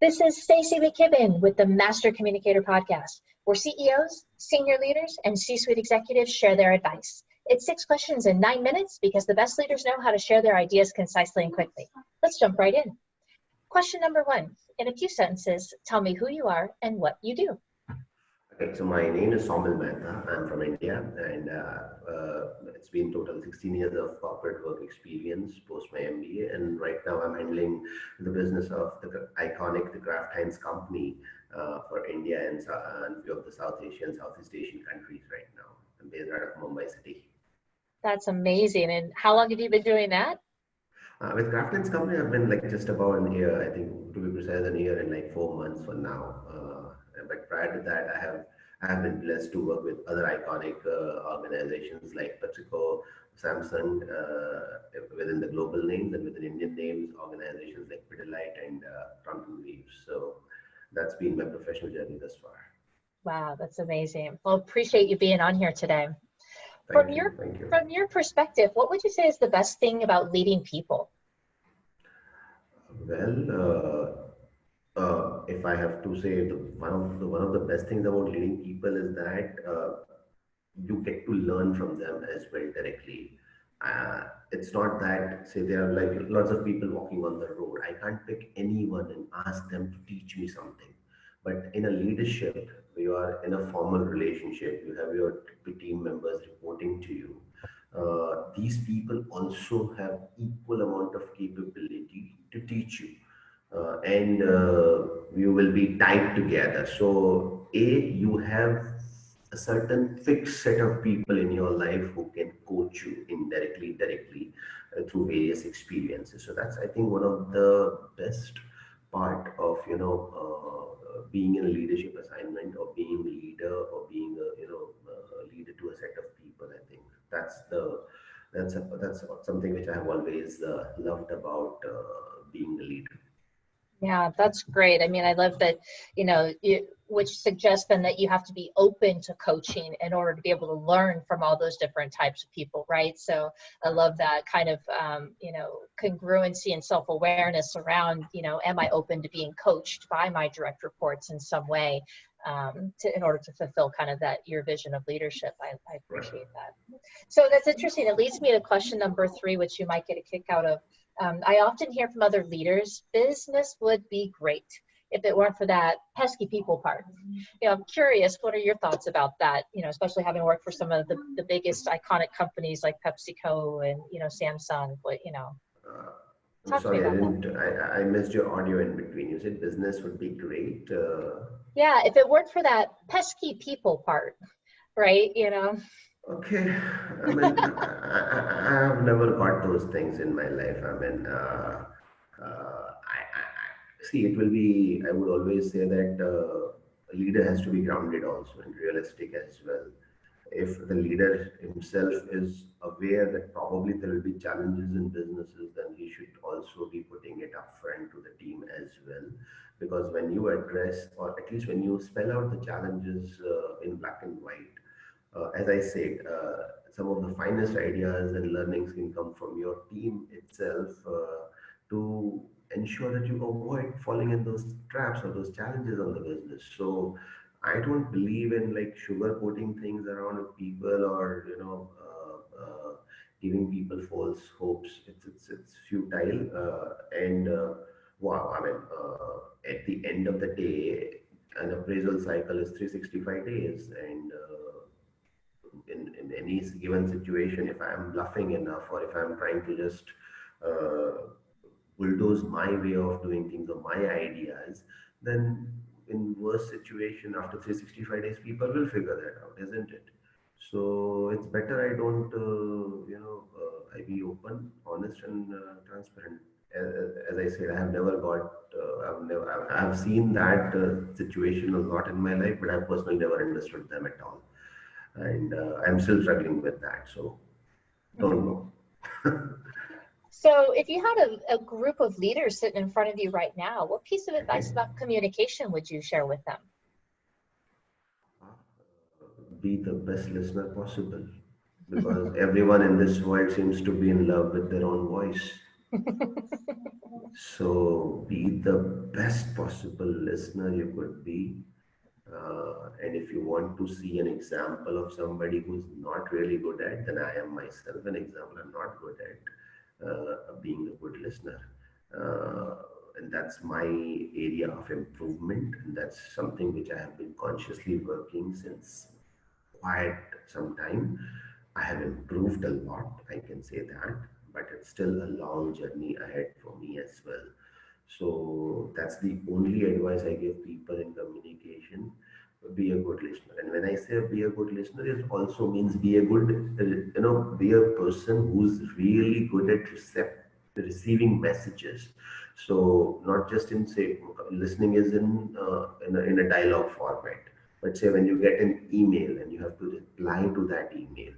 This is Stacey McKibben with the Master Communicator podcast, where CEOs, senior leaders, and C-suite executives share their advice. It's 6 questions in 9 minutes because the best leaders know how to share their ideas concisely and quickly. Let's jump right in. Question number 1. In a few sentences, tell me who you are and what you do. Okay, so my name is Saumil Mehta. I'm from India, and it's been total 16 years of corporate work experience post my MBA. And right now, I'm handling the business of the iconic the Kraft Heinz company for India and a few of the South Asian, Southeast Asian countries right now. I'm based out of Mumbai City. That's amazing. And how long have you been doing that? With Kraft Heinz company, I've been like just about a year. I think to be precise, a year and like 4 months for now. But prior to that, I have been blessed to work with other iconic organizations like PepsiCo, Samsung, within the global names, and within Indian names, organizations like Pidilite and Thomson Reeves. So that's been my professional journey thus far. Wow, that's amazing. Well, appreciate you being on here today. Thank you. From your perspective, what would you say is the best thing about leading people? Well, if I have to say, one of the best things about leading people is that you get to learn from them as well directly. It's not that, say, there are like lots of people walking on the road. I can't pick anyone and ask them to teach me something. But in a leadership, you are in a formal relationship. You have your team members reporting to you. These people also have equal amount of capability to teach you, and you will be tied together. So, you have a certain fixed set of people in your life who can coach you indirectly, directly through various experiences. So that's, I think, one of the best part of being in a leadership assignment, or being a leader, or being a leader to a set of people. I think that's something which I have always loved about being a leader. Yeah, that's great. I mean, I love that, which suggests then that you have to be open to coaching in order to be able to learn from all those different types of people, right? So I love that kind of, congruency and self-awareness around, am I open to being coached by my direct reports in some way in order to fulfill kind of that your vision of leadership. I appreciate that. So that's interesting. It leads me to question number 3, which you might get a kick out of. I often hear from other leaders, business would be great if it weren't for that pesky people part. I'm curious, what are your thoughts about that? Especially having worked for some of the biggest iconic companies like PepsiCo and, Samsung, but, I'm sorry, I missed your audio in between. You said business would be great. Yeah, if it weren't for that pesky people part, right? Okay, I mean, I have never got those things in my life. I mean, see, it will be, I would always say that a leader has to be grounded also and realistic as well. If the leader himself is aware that probably there will be challenges in businesses, then he should also be putting it upfront to the team as well. Because when you address, or at least when you spell out the challenges in black and white, as I said, some of the finest ideas and learnings can come from your team itself to ensure that you avoid falling in those traps or those challenges on the business. So I don't believe in like sugarcoating things around with people, or giving people false hopes. It's futile, and wow. I mean, at the end of the day, an appraisal cycle is 365 days, and in any given situation, if I'm bluffing enough, or if I'm trying to just bulldoze my way of doing things or my ideas, then in worst situation, after 365 days, people will figure that out, isn't it? So it's better I don't, I be open, honest, and transparent. As I said, I have never got, I've seen that situation a lot in my life, but I've personally never understood them at all. And I'm still struggling with that. So don't know. So if you had a group of leaders sitting in front of you right now, what piece of advice about communication would you share with them? Be the best listener possible, because everyone in this world seems to be in love with their own voice. So be the best possible listener you could be. And if you want to see an example of somebody who's not really good at, then I am myself an example. I'm not good at being a good listener. And that's my area of improvement. And that's something which I have been consciously working since quite some time. I have improved a lot, I can say that, but it's still a long journey ahead for me as well. So that's the only advice I give people in communication. Be a good listener. And when I say be a good listener, it also means be a good, be a person who's really good at receiving messages. So not just in say listening is in a dialogue format, but say when you get an email and you have to reply to that email.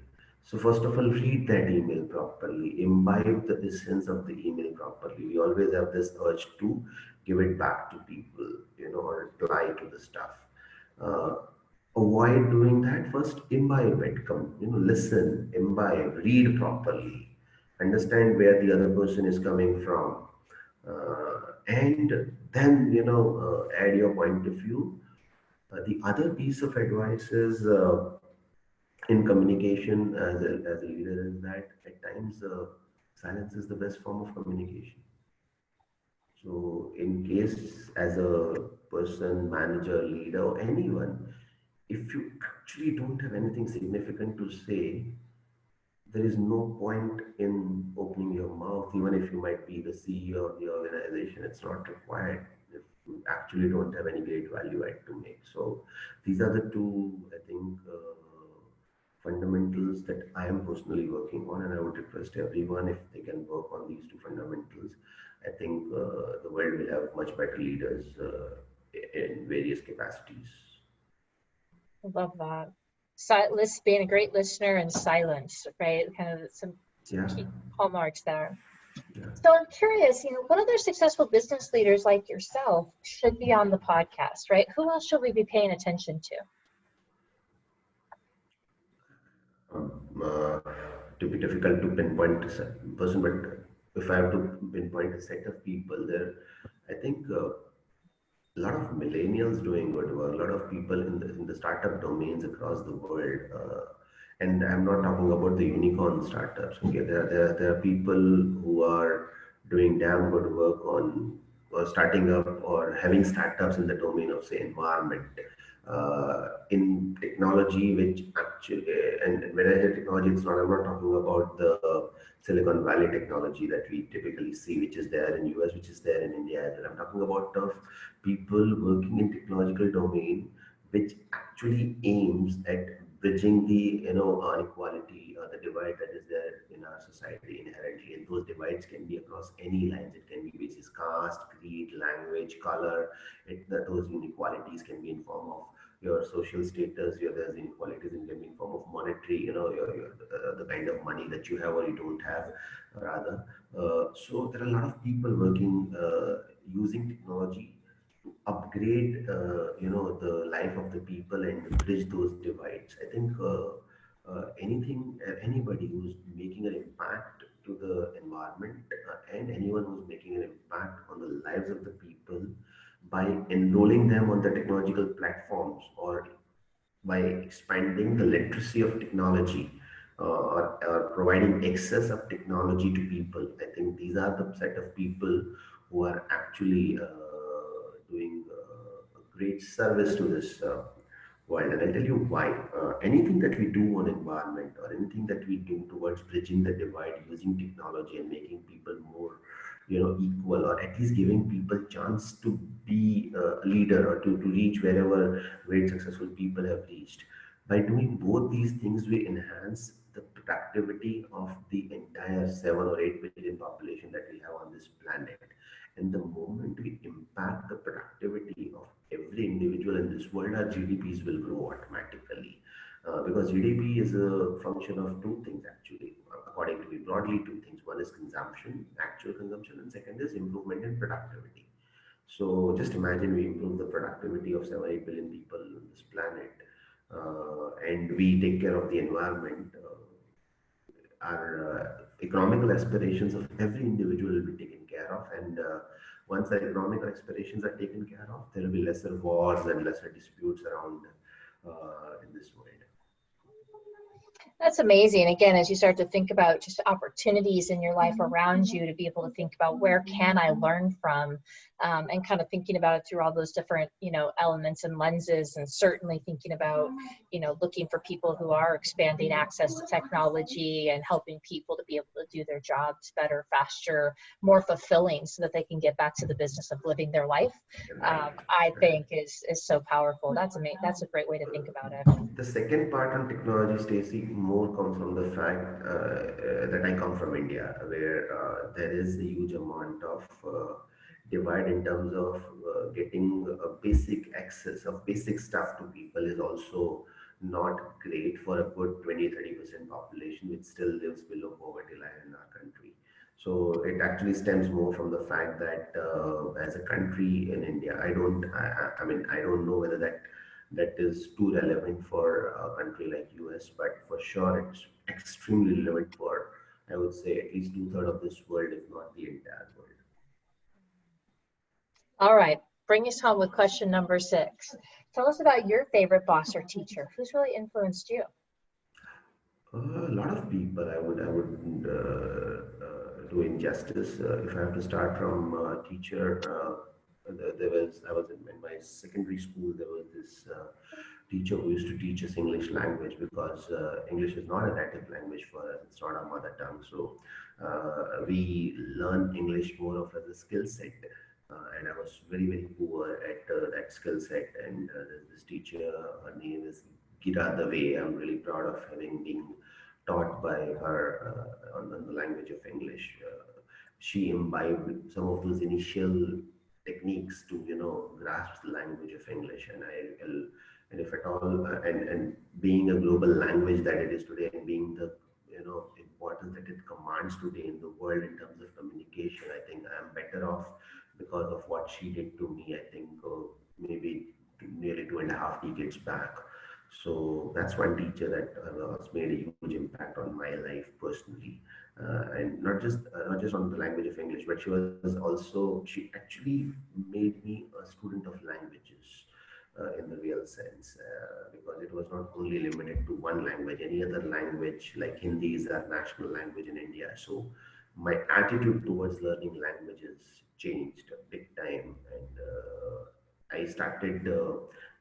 So first of all, read that email properly, imbibe the essence of the email properly. We always have this urge to give it back to people, or reply to the stuff. Uh, Avoid doing that. First, imbibe it. Listen, imbibe, read properly, understand where the other person is coming from, and then add your point of view. The other piece of advice is in communication as a leader is that at times silence is the best form of communication. So, in case as a person, manager, leader, or anyone, if you actually don't have anything significant to say, there is no point in opening your mouth, even if you might be the CEO of the organization. It's not required if you actually don't have any great value add to make. So, these are the two, I think, fundamentals that I am personally working on, and I would request everyone if they can work on these two fundamentals. I think the world will have much better leaders in various capacities. I love that. Being a great listener and silence, right? Kind of some Yeah, key hallmarks there. yeah. So I'm curious, what other successful business leaders like yourself should be on the podcast, right? Who else should we be paying attention to? Um, uh, to be difficult to pinpoint a person, but if I have to pinpoint a set of people there, I think a lot of millennials doing good work, a lot of people in the startup domains across the world. And I'm not talking about the unicorn startups. Okay, there are people who are doing damn good work on or starting up or having startups in the domain of say environment, in technology, which actually, and when I say technology, I'm not talking about the Silicon Valley technology that we typically see, which is there in US, which is there in India as well. I'm talking about of people working in technological domain, which actually aims at bridging the inequality or the divide that is there in our society inherently. And those divides can be across any lines. It can be basis caste, creed, language, color. Those inequalities can be in form of your social status. There's inequalities in can be in form of monetary, the kind of money that you have or you don't have, rather. So there are a lot of people working using technology to upgrade the life of the people and bridge those divides. I think anything anybody who's making an impact to the environment, and anyone who's making an impact on the lives of the people by enrolling them on the technological platforms, or by expanding the literacy of technology, or providing access of technology to people. I think these are the set of people who are actually doing a great service to this world. And I'll tell you why. Anything that we do on environment, or anything that we do towards bridging the divide using technology and making people more equal, or at least giving people chance to be a leader, or to reach wherever great successful people have reached. By doing both these things, we enhance the productivity of the entire 7 or 8 billion population that we have on this planet. And the moment we impact the productivity of every individual in this world, our GDPs will grow automatically. Because GDP is a function of two things actually, according to me, broadly two things. One is consumption, actual consumption, and second is improvement in productivity. So just imagine we improve the productivity of 7, 8 billion people on this planet, and we take care of the environment. economical aspirations of every individual will be taken care of, and once the economical aspirations are taken care of, there will be lesser wars and lesser disputes around in this world. That's amazing. Again, as you start to think about just opportunities in your life around you, to be able to think about where can I learn from, and kind of thinking about it through all those different, elements and lenses, and certainly thinking about, looking for people who are expanding access to technology and helping people to be able to do their jobs better, faster, more fulfilling, so that they can get back to the business of living their life. Right. I think is so powerful. That's amazing. That's a great way to think about it. The second part on technology, Stacy, more comes from the fact that I come from India, where there is a huge amount of divide in terms of getting a basic access of basic stuff to people is also not great for a good 20-30% population, which still lives below poverty line in our country. So it actually stems more from the fact that as a country in India, I mean, I don't know whether that is too relevant for a country like US, but for sure it's extremely relevant for, I would say, at least two-thirds of this world, if not the entire world. All right, bring us home with question number 6. Tell us about your favorite boss or teacher. Who's really influenced you? A lot of people, I would do injustice. If I have to start from teacher, there was I was in my secondary school. There was this teacher who used to teach us English language, because English is not a native language for us. It's not our mother tongue. So we learn English more of as a skill set. And I was very poor at that skill set. And there's this teacher, her name is Gira Dave. I'm really proud of having been taught by her on the language of English. She imbibed some of those initial techniques to grasp the language of English, and and if at all, and being a global language that it is today, and being the importance that it commands today in the world in terms of communication, I think I am better off because of what she did to me. I think maybe nearly 2.5 decades back. So that's one teacher that has made a huge impact on my life personally, and not just on the language of English, but she actually made me a student of languages in the real sense, because it was not only limited to one language. Any other language, like Hindi, is our national language in India. So my attitude towards learning languages changed big time, and I started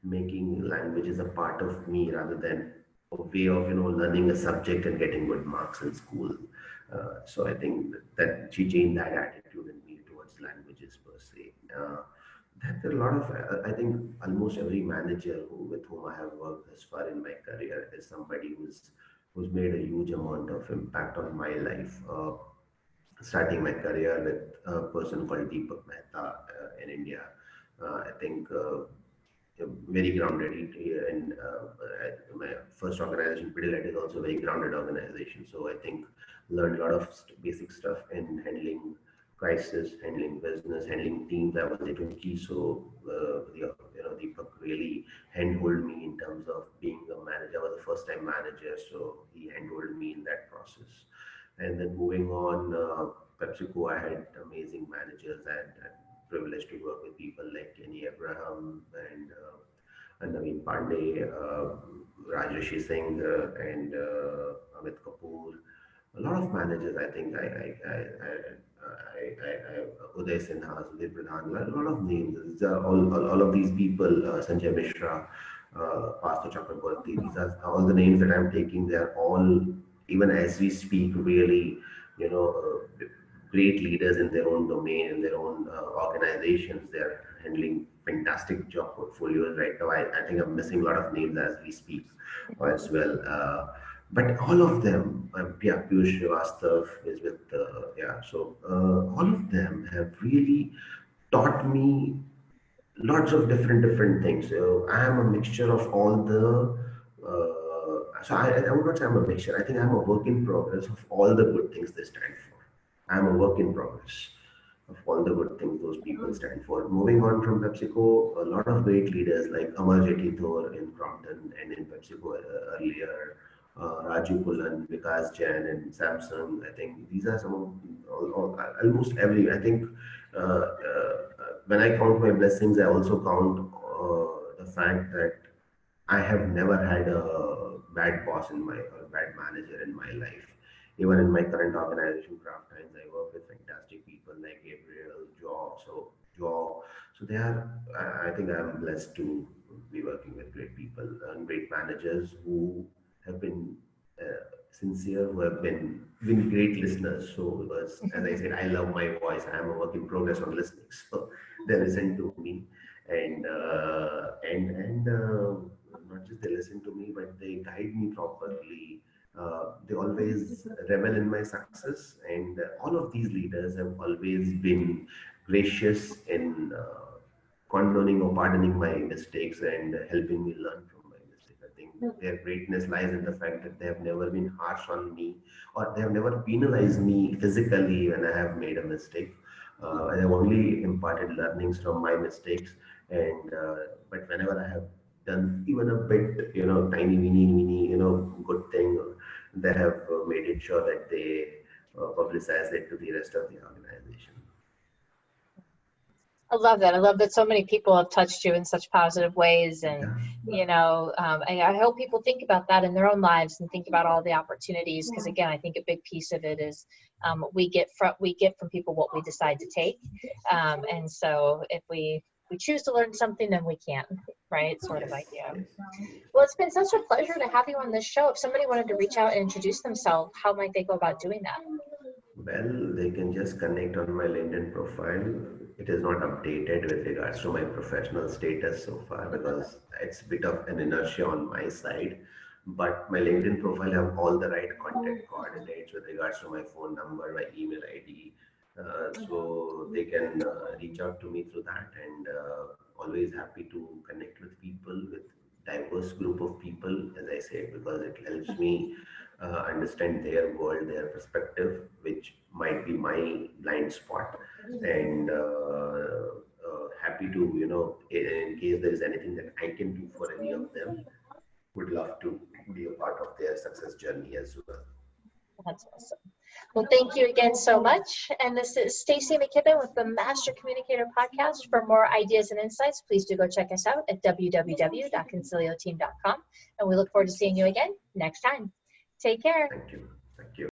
making languages a part of me rather than a way of learning a subject and getting good marks in school. So I think that she changed that attitude in me towards languages per se. There are a lot of I think almost every manager with whom I have worked thus far in my career is somebody who's made a huge amount of impact on my life. Starting my career with a person called Deepak Mehta in India. I think very grounded. And my first organization, Pidilite, is also a very grounded organization. So I think learned a lot of basic stuff in handling crisis, handling business, handling teams. I was little key. So Deepak really handhold me in terms of being a manager. I was a first time manager, so he handhold me in that process. And then moving on, PepsiCo, I had amazing managers. I had privilege to work with people like Kenny Abraham and Naveen Pandey, Rajesh Singh, and Amit Kapoor. A lot of managers, I think, Uday Sinha, Sudhir Pradhan, a lot of names. These are all of these people, Sanjay Mishra, Pastor Chakraborty. These are all the names that I'm taking. They are all, even as we speak, really, you know, great leaders in their own domain, in their own organizations. They're handling fantastic job portfolios right now. I think I'm missing a lot of names as we speak as well. But all of them, yeah, Piyush Srivastav is with, yeah. So all of them have really taught me lots of different things. So I am a mixture of all the. I would not say I'm a mixture. I think I'm a work in progress of all the good things they stand for. I'm a work in progress of all the good things those people stand for. Moving on from PepsiCo, a lot of great leaders like Amar Jetithor in Crompton and in PepsiCo earlier, Raju Pullan, Vikas Jain, and Samsung. I think these are some of almost every. I think when I count my blessings, I also count the fact that I have never had a bad boss in my or bad manager in my life. Even in my current organization, Craft Times, I work with fantastic people like Gabriel, Joe. So they are. I think I'm blessed to be working with great people and great managers who have been sincere, who have been great listeners. So because as I said, I love my voice. I am a work in progress on listening. So they listen to me, and not just they listen to me, but they guide me properly. They always revel in my success, and all of these leaders have always been gracious in condoning or pardoning my mistakes and helping me learn from my mistakes. I think their greatness lies in the fact that they have never been harsh on me, or they have never penalized me physically when I have made a mistake. I have only imparted learnings from my mistakes, and but whenever I have done even a bit, tiny, weeny, good thing, they have made it sure that they publicize it to the rest of the organization. I love that. I love that so many people have touched you in such positive ways. And, Yeah. I hope people think about that in their own lives and think about all the opportunities. Because again, I think a big piece of it is we get from people what we decide to take. And so if we choose to learn something, then we can, right? Sort of Yes, idea. yes. Well, it's been such a pleasure to have you on this show. If somebody wanted to reach out and introduce themselves, how might they go about doing that? Well, they can just connect on my LinkedIn profile. It is not updated with regards to my professional status so far because it's a bit of an inertia on my side. But my LinkedIn profile have all the right contact coordinates with regards to my phone number, my email ID. So they can reach out to me through that, and always happy to connect with people, with diverse group of people, as I said, because it helps me understand their world, their perspective, which might be my blind spot. And happy to, in case there is anything that I can do for any of them, would love to be a part of their success journey as well. That's awesome. Well, thank you again so much. And this is Stacey McKibben with the Master Communicator Podcast. For more ideas and insights, please do go check us out at www.concilioteam.com. And we look forward to seeing you again next time. Take care. Thank you.